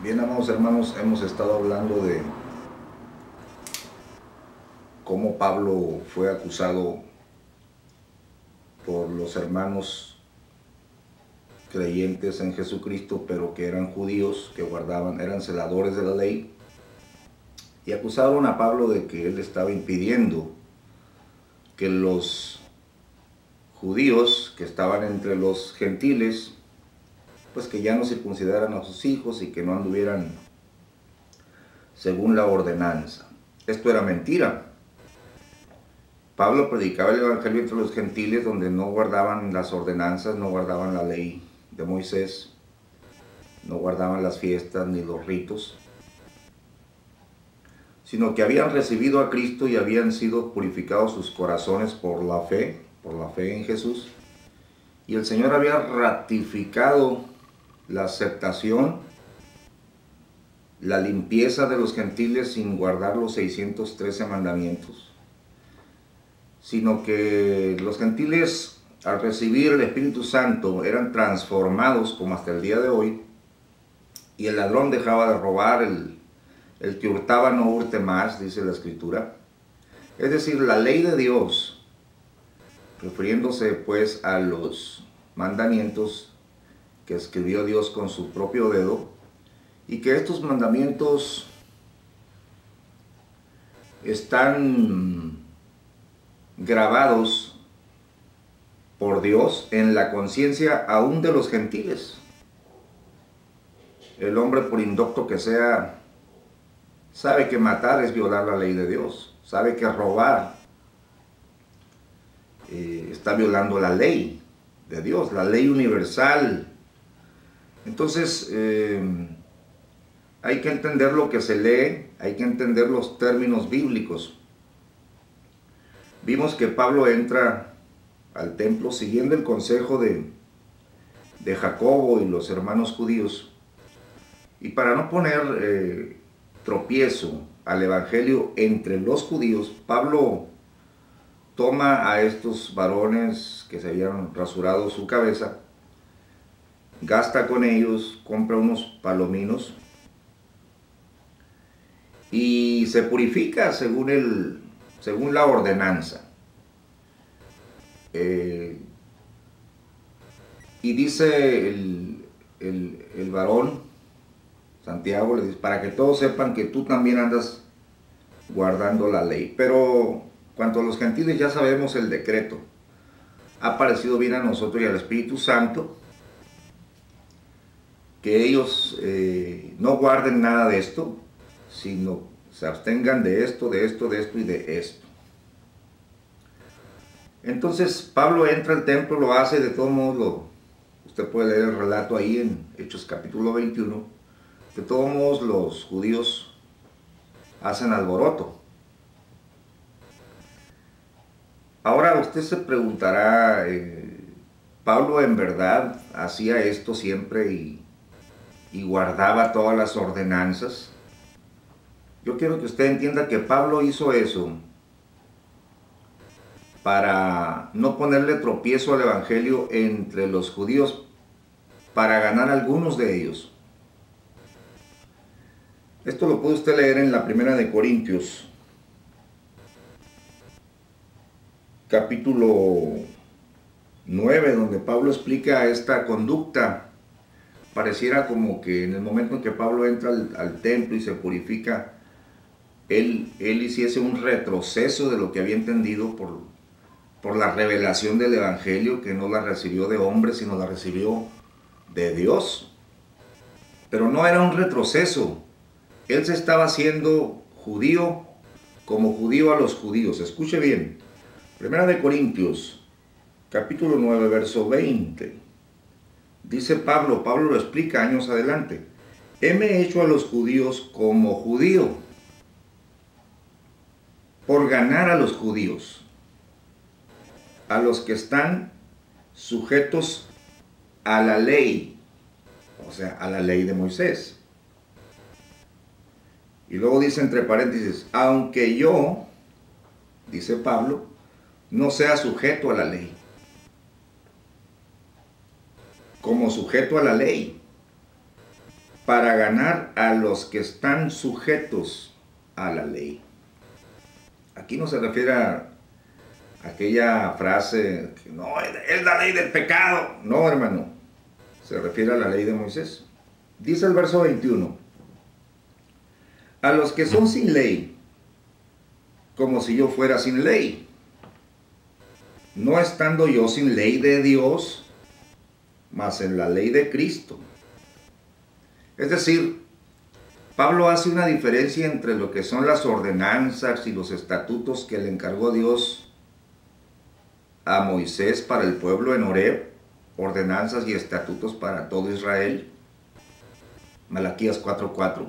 Bien, amados hermanos, hemos estado hablando de cómo Pablo fue acusado por los hermanos creyentes en Jesucristo, pero que eran judíos, que eran celadores de la ley, y acusaron a Pablo de que él estaba impidiendo que los judíos que estaban entre los gentiles, pues que ya no circuncidaran a sus hijos y que no anduvieran según la ordenanza. Esto era mentira. Pablo predicaba el evangelio entre los gentiles donde no guardaban las ordenanzas, no guardaban la ley de Moisés, no guardaban las fiestas ni los ritos, sino que habían recibido a Cristo y habían sido purificados sus corazones por la fe en Jesús. Y el Señor había ratificado la aceptación, la limpieza de los gentiles sin guardar los 613 mandamientos, sino que los gentiles al recibir el Espíritu Santo eran transformados como hasta el día de hoy, y el ladrón dejaba de robar, el que hurtaba no hurte más, dice la Escritura. Es decir, la ley de Dios, refiriéndose pues a los mandamientos que escribió Dios con su propio dedo, y que estos mandamientos están grabados por Dios en la conciencia aún de los gentiles. El hombre, por indocto que sea, sabe que matar es violar la ley de Dios, sabe que robar está violando la ley de Dios, la ley universal. Entonces hay que entender lo que se lee, hay que entender los términos bíblicos. Vimos que Pablo entra al templo siguiendo el consejo de Jacobo y los hermanos judíos, y para no poner tropiezo al evangelio entre los judíos, Pablo toma a estos varones que se habían rasurado su cabeza, gasta con ellos, compra unos palominos y se purifica según la ordenanza. Y dice el varón, Santiago, le dice, para que todos sepan que tú también andas guardando la ley. Pero cuanto a los gentiles ya sabemos el decreto. Ha parecido bien a nosotros y al Espíritu Santo que ellos no guarden nada de esto, sino se abstengan de esto, de esto, de esto y de esto. Entonces Pablo entra al templo, lo hace, de todos modos, usted puede leer el relato ahí en Hechos capítulo 21, de todos modos los judíos hacen alboroto. Ahora usted se preguntará, ¿Pablo en verdad hacía esto siempre y guardaba todas las ordenanzas? Yo quiero que usted entienda que Pablo hizo eso para no ponerle tropiezo al evangelio entre los judíos, para ganar a algunos de ellos. Esto lo puede usted leer en la primera de Corintios, capítulo 9, donde Pablo explica esta conducta. Pareciera como que en el momento en que Pablo entra al templo y se purifica, él hiciese un retroceso de lo que había entendido por la revelación del evangelio, que no la recibió de hombres, sino la recibió de Dios. Pero no era un retroceso. Él se estaba haciendo judío como judío a los judíos. Escuche bien. Primera de Corintios, capítulo 9, verso 20. Dice Pablo lo explica años adelante. Heme hecho a los judíos como judío, por ganar a los judíos, a los que están sujetos a la ley, o sea, a la ley de Moisés. Y luego dice entre paréntesis, aunque yo, dice Pablo, no sea sujeto a la ley. Como sujeto a la ley. para ganar a los que están sujetos a la ley. Aquí no se refiere a aquella frase que no, es la ley del pecado. No, hermano, se refiere a la ley de Moisés. Dice el verso 21, a los que son sin ley, como si yo fuera sin ley, no estando yo sin ley de Dios, mas en la ley de Cristo. Es decir, Pablo hace una diferencia entre lo que son las ordenanzas y los estatutos que le encargó Dios a Moisés para el pueblo en Horeb, ordenanzas y estatutos para todo Israel, Malaquías 4:4.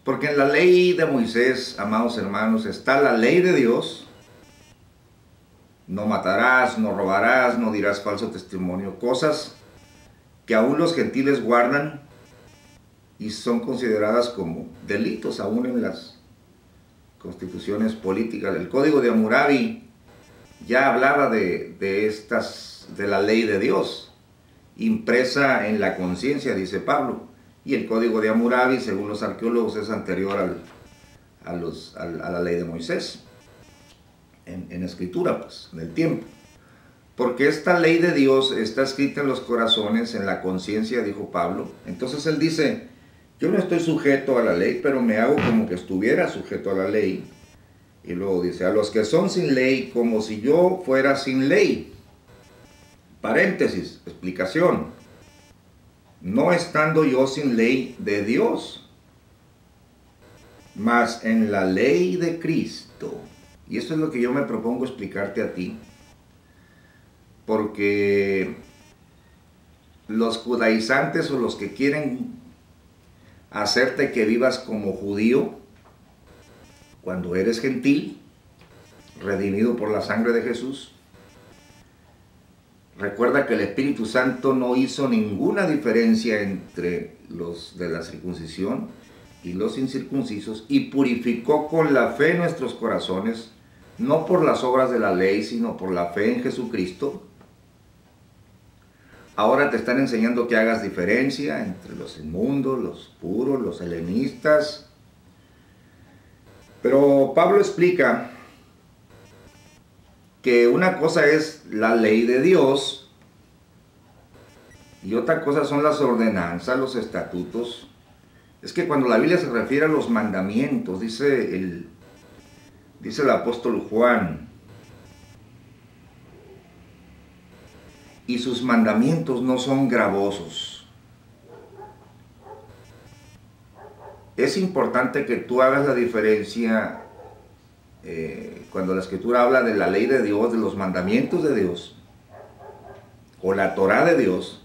Porque en la ley de Moisés, amados hermanos, está la ley de Dios. No matarás, no robarás, no dirás falso testimonio, cosas que aún los gentiles guardan y son consideradas como delitos aún en las constituciones políticas. El Código de Hammurabi ya hablaba de la ley de Dios, impresa en la conciencia, dice Pablo. Y el Código de Hammurabi, según los arqueólogos, es anterior a la ley de Moisés, en escritura, pues, en el tiempo. Porque esta ley de Dios está escrita en los corazones, en la conciencia, dijo Pablo. Entonces él dice, yo no estoy sujeto a la ley, pero me hago como que estuviera sujeto a la ley. Y luego dice, a los que son sin ley, como si yo fuera sin ley. Paréntesis, explicación. No estando yo sin ley de Dios, mas en la ley de Cristo. Y esto es lo que yo me propongo explicarte a ti. Porque los judaizantes o los que quieren hacerte que vivas como judío, cuando eres gentil, redimido por la sangre de Jesús, recuerda que el Espíritu Santo no hizo ninguna diferencia entre los de la circuncisión y los incircuncisos y purificó con la fe nuestros corazones, no por las obras de la ley, sino por la fe en Jesucristo. Ahora te están enseñando que hagas diferencia entre los inmundos, los puros, los helenistas. Pero Pablo explica que una cosa es la ley de Dios y otra cosa son las ordenanzas, los estatutos. Es que cuando la Biblia se refiere a los mandamientos, dice el apóstol Juan, y sus mandamientos no son gravosos. Es importante que tú hagas la diferencia cuando la Escritura habla de la ley de Dios, de los mandamientos de Dios, o la Torá de Dios,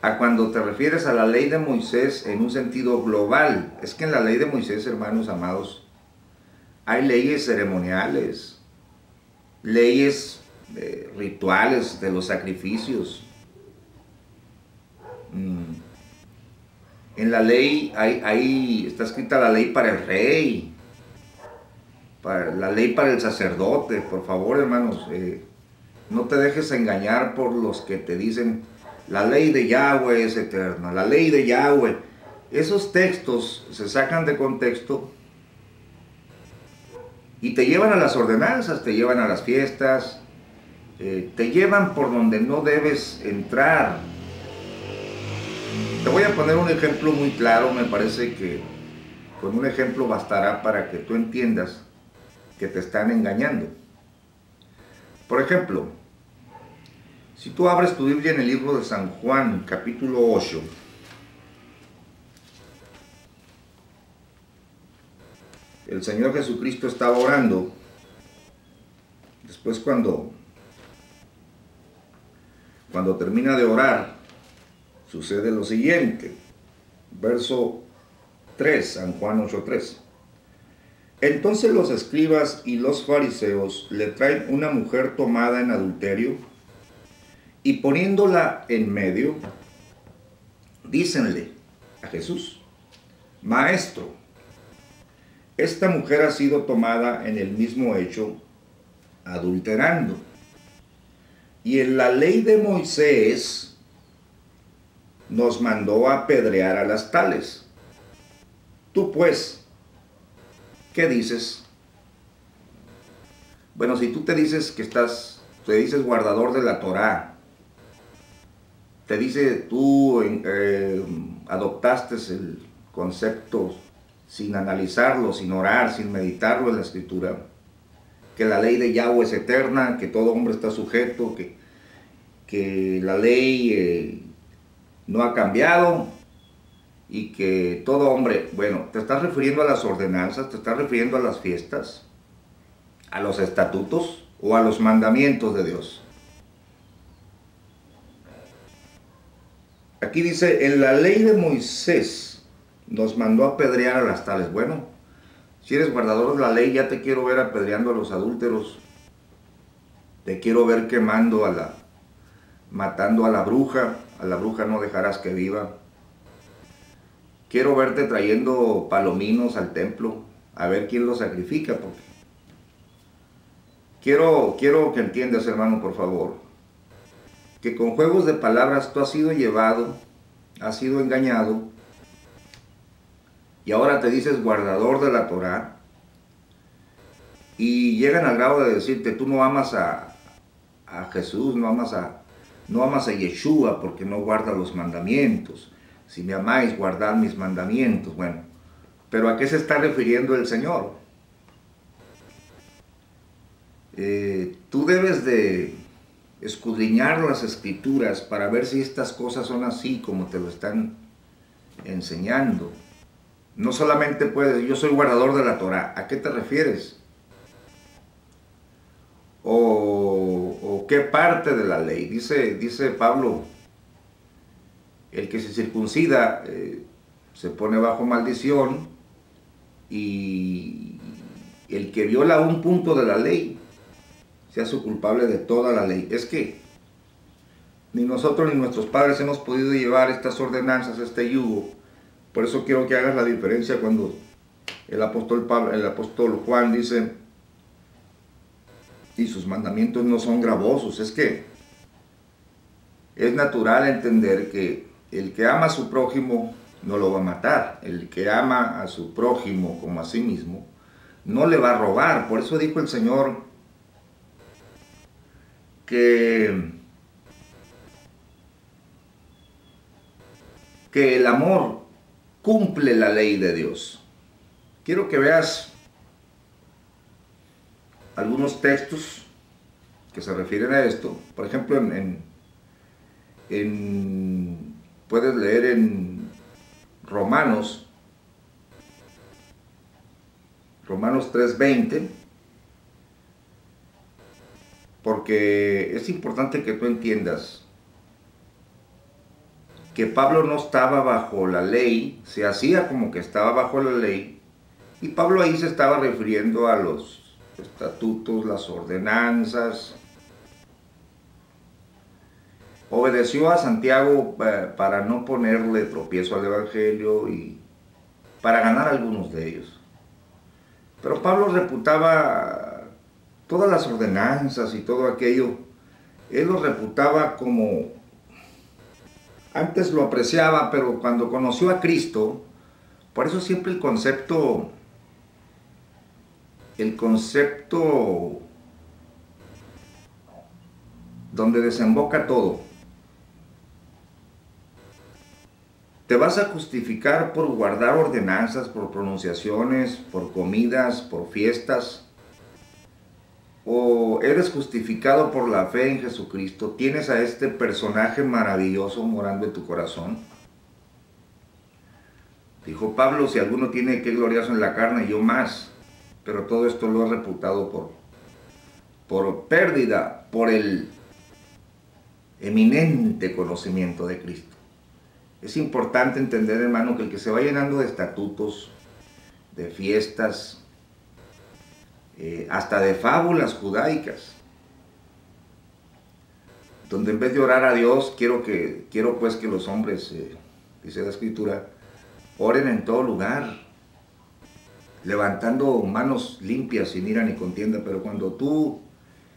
a cuando te refieres a la ley de Moisés en un sentido global. Es que en la ley de Moisés, hermanos amados, hay leyes ceremoniales, leyes rituales de los sacrificios. En la ley está escrita la ley para el rey, la ley para el sacerdote. Por favor, hermanos, no te dejes engañar por los que te dicen la ley de Yahweh es eterna, la ley de Yahweh. Esos textos se sacan de contexto y te llevan a las ordenanzas, te llevan a las fiestas, te llevan por donde no debes entrar. Te voy a poner un ejemplo muy claro. Me parece que con un ejemplo bastará para que tú entiendas que te están engañando. Por ejemplo, si tú abres tu Biblia en el libro de San Juan, capítulo 8, el Señor Jesucristo estaba orando. Después cuando termina de orar, sucede lo siguiente. Verso 3, San Juan 8:3. Entonces los escribas y los fariseos le traen una mujer tomada en adulterio y poniéndola en medio, dícenle a Jesús: Maestro, esta mujer ha sido tomada en el mismo hecho, adulterando. Y en la ley de Moisés nos mandó a apedrear a las tales. Tú pues, ¿qué dices? Bueno, si tú te dices te dices guardador de la Torá, te dice tú adoptaste el concepto sin analizarlo, sin orar, sin meditarlo en la Escritura, que la ley de Yahweh es eterna, que todo hombre está sujeto, que la ley no ha cambiado y que todo hombre, bueno, te estás refiriendo a las ordenanzas, te estás refiriendo a las fiestas, a los estatutos o a los mandamientos de Dios. Aquí dice, en la ley de Moisés nos mandó a apedrear a las tales. Bueno, si eres guardador de la ley, ya te quiero ver apedreando a los adúlteros. Te quiero ver matando a la bruja no dejarás que viva. Quiero verte trayendo palominos al templo, a ver quién los sacrifica, porque quiero que entiendas, hermano, por favor, que con juegos de palabras tú has sido llevado, has sido engañado, y ahora te dices guardador de la Torá, y llegan al grado de decirte, tú no amas a Jesús, no amas a Yeshua porque no guardas los mandamientos. Si me amáis, guardad mis mandamientos. Bueno, pero ¿a qué se está refiriendo el Señor? Tú debes de escudriñar las Escrituras para ver si estas cosas son así como te lo están enseñando. No solamente puedes, yo soy guardador de la Torá. ¿A qué te refieres? O qué parte de la ley. Dice Pablo, el que se circuncida se pone bajo maldición, y el que viola un punto de la ley se hace culpable de toda la ley. Es que ni nosotros ni nuestros padres hemos podido llevar estas ordenanzas, este yugo. Por eso quiero que hagas la diferencia cuando el apóstol Juan dice, y sus mandamientos no son gravosos. Es que es natural entender que el que ama a su prójimo no lo va a matar. El que ama a su prójimo como a sí mismo no le va a robar. Por eso dijo el Señor que el amor cumple la ley de Dios. Quiero que veas algunos textos que se refieren a esto. Por ejemplo, puedes leer en Romanos 3:20, porque es importante que tú entiendas que Pablo no estaba bajo la ley, se hacía como que estaba bajo la ley, y Pablo ahí se estaba refiriendo a los estatutos, las ordenanzas. Obedeció a Santiago para no ponerle tropiezo al Evangelio y para ganar algunos de ellos. Pero Pablo reputaba todas las ordenanzas y todo aquello, él lo reputaba como, antes lo apreciaba, pero cuando conoció a Cristo, por eso siempre el concepto donde desemboca todo. ¿Te vas a justificar por guardar ordenanzas, por pronunciaciones, por comidas, por fiestas? ¿O eres justificado por la fe en Jesucristo? ¿Tienes a este personaje maravilloso morando en tu corazón? Dijo Pablo, si alguno tiene que gloriarse en la carne, yo más. Pero todo esto lo he reputado por pérdida, por el eminente conocimiento de Cristo. Es importante entender, hermano, que el que se va llenando de estatutos, de fiestas, hasta de fábulas judaicas, donde en vez de orar a Dios, quiero pues que los hombres, dice la Escritura, oren en todo lugar, levantando manos limpias, sin ira ni contienda. Pero cuando tú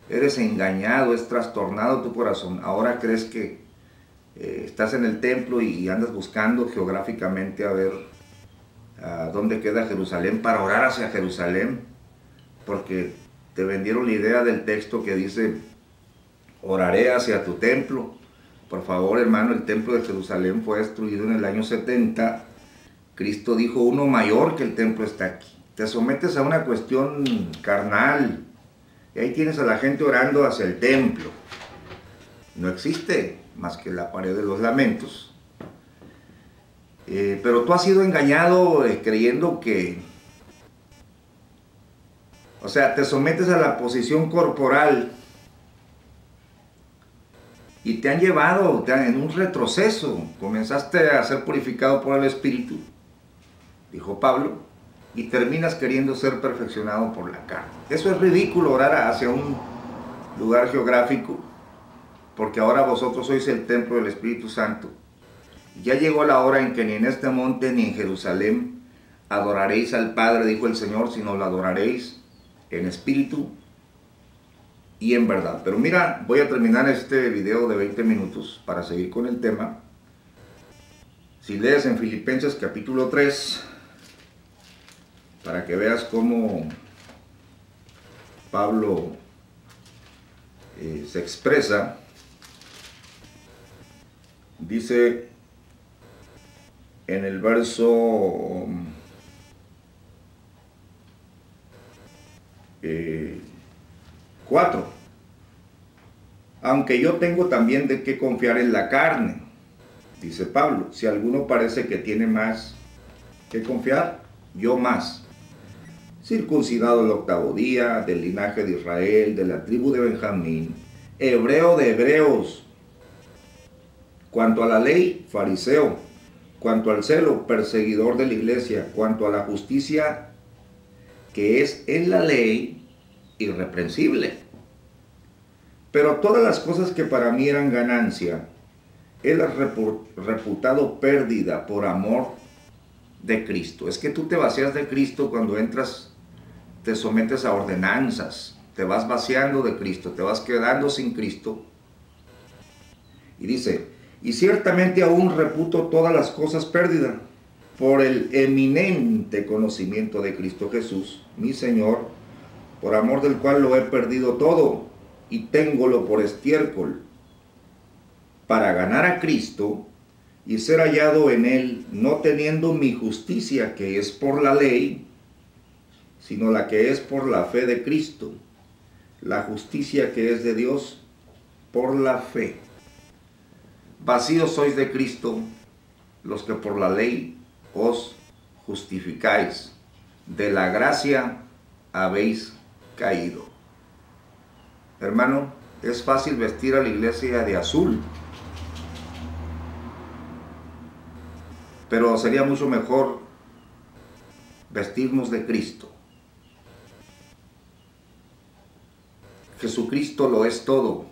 eres engañado, es trastornado tu corazón, ahora crees que estás en el templo y andas buscando geográficamente a ver dónde queda Jerusalén para orar hacia Jerusalén, porque te vendieron la idea del texto que dice, oraré hacia tu templo. Por favor, hermano, el templo de Jerusalén fue destruido en el año 70. Cristo dijo, uno mayor que el templo está aquí. Te sometes a una cuestión carnal, y ahí tienes a la gente orando hacia el templo. No existe más que la pared de los lamentos. Pero tú has sido engañado creyendo que, o sea, te sometes a la posición corporal y te han llevado en un retroceso. Comenzaste a ser purificado por el Espíritu, dijo Pablo, y terminas queriendo ser perfeccionado por la carne. Eso es ridículo, orar hacia un lugar geográfico, porque ahora vosotros sois el templo del Espíritu Santo. Ya llegó la hora en que ni en este monte ni en Jerusalén adoraréis al Padre, dijo el Señor, sino lo adoraréis en espíritu y en verdad. Pero mira, voy a terminar este video de 20 minutos para seguir con el tema. Si lees en Filipenses capítulo 3, para que veas cómo Pablo se expresa, dice en el verso 4, aunque yo tengo también de qué confiar en la carne, dice Pablo, si alguno parece que tiene más que confiar, yo más. Circuncidado el 8º día, del linaje de Israel, de la tribu de Benjamín, hebreo de hebreos, cuanto a la ley, fariseo, cuanto al celo, perseguidor de la iglesia, cuanto a la justicia que es en la ley, irreprensible. Pero todas las cosas que para mí eran ganancia, he las reputado pérdida por amor de Cristo. Es que tú te vacías de Cristo cuando entras, te sometes a ordenanzas, te vas vaciando de Cristo, te vas quedando sin Cristo. Y dice, y ciertamente aún reputo todas las cosas pérdida por el eminente conocimiento de Cristo Jesús, mi Señor, por amor del cual lo he perdido todo y téngolo por estiércol, para ganar a Cristo y ser hallado en él, no teniendo mi justicia que es por la ley, sino la que es por la fe de Cristo, la justicia que es de Dios por la fe. Vacíos sois de Cristo los que por la ley os justificáis, de la gracia habéis caído. Hermano, es fácil vestir a la iglesia de azul, pero sería mucho mejor vestirnos de Cristo. Jesucristo lo es todo.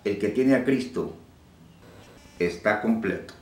El que tiene a Cristo está completo.